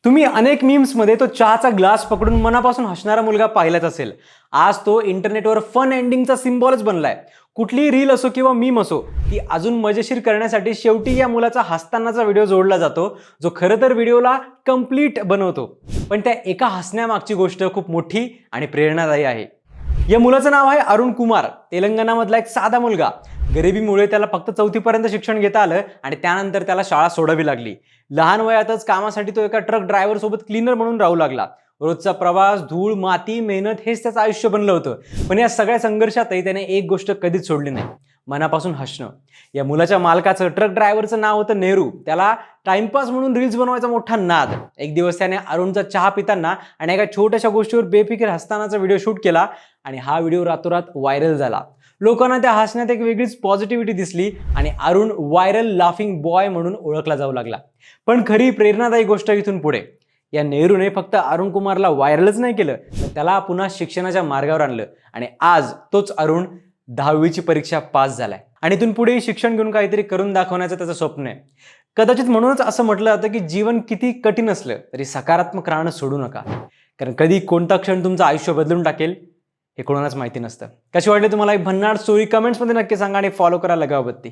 तुम्ही अनेक मीम्समध्ये तो चहाचा ग्लास पकडून मनापासून हसणारा मुलगा पाहिलाच असेल. आज तो इंटरनेटवर फन एंडिंगचा सिम्बॉलच बनलाय. कुठलीही रील असो किंवा मीम असो, ती अजून मजेशीर करण्यासाठी शेवटी या मुलाचा हसतानाचा व्हिडिओ जोडला जातो, जो खरं तर व्हिडिओला कंप्लीट बनवतो. पण त्या एका हसण्यामागची गोष्ट खूप मोठी आणि प्रेरणादायी आहे. या मुलाचं नाव आहे अरुण कुमार. तेलंगणामधला एक साधा मुलगा. गरिबीमुळे त्याला फक्त 4थी पर्यंत शिक्षण घेता आलं आणि त्यानंतर त्याला शाळा सोडावी लागली. लहान वयातच कामासाठी तो एका ट्रक ड्रायव्हर सोबत क्लीनर म्हणून राहू लागला. रोजचा प्रवास, धूळ, माती, मेहनत हेच त्याचं आयुष्य बनलं होतं. पण या सगळ्या संघर्षातही त्याने एक गोष्ट कधीच सोडली नाही, मनापासून हसणं. या मुलाच्या मालकाचं, ट्रक ड्रायव्हरचं नाव होतं नेहरू. त्याला टाइमपास म्हणून रील्स बनवायचा मोठा नाद. एक दिवस त्याने अरुणचा चहा पिताना आणि एका छोट्याशा गोष्टीवर बेफिकीर हसतानाचा व्हिडिओ शूट केला आणि हा व्हिडिओ रातोरात व्हायरल झाला. लोकांना त्या हसण्यात एक वेगळीच पॉझिटिव्हिटी दिसली आणि अरुण व्हायरल लाफिंग बॉय म्हणून ओळखला जाऊ लागला. पण खरी प्रेरणादायी गोष्ट इथून पुढे. या नेहरूने फक्त अरुण कुमारला व्हायरलच नाही केलं, तर त्याला पुन्हा शिक्षणाच्या मार्गावर आणलं आणि आज तोच अरुण 10वीची परीक्षा पास झालाय आणि इथून पुढे शिक्षण घेऊन काहीतरी करून दाखवण्याचं त्याचं स्वप्न आहे. कदाचित म्हणूनच असं म्हटलं जातं की जीवन किती कठीण असलं तरी सकारात्मक राहणं सोडू नका, कारण कधी कोणता क्षण तुमचं आयुष्य बदलून टाकेल हे कोणालाच माहिती नसतं. कशी वाटली तुम्हाला ही भन्नाट स्टोरी? कमेंट्समध्ये नक्की सांगा आणि फॉलो करा लगावबत्ती.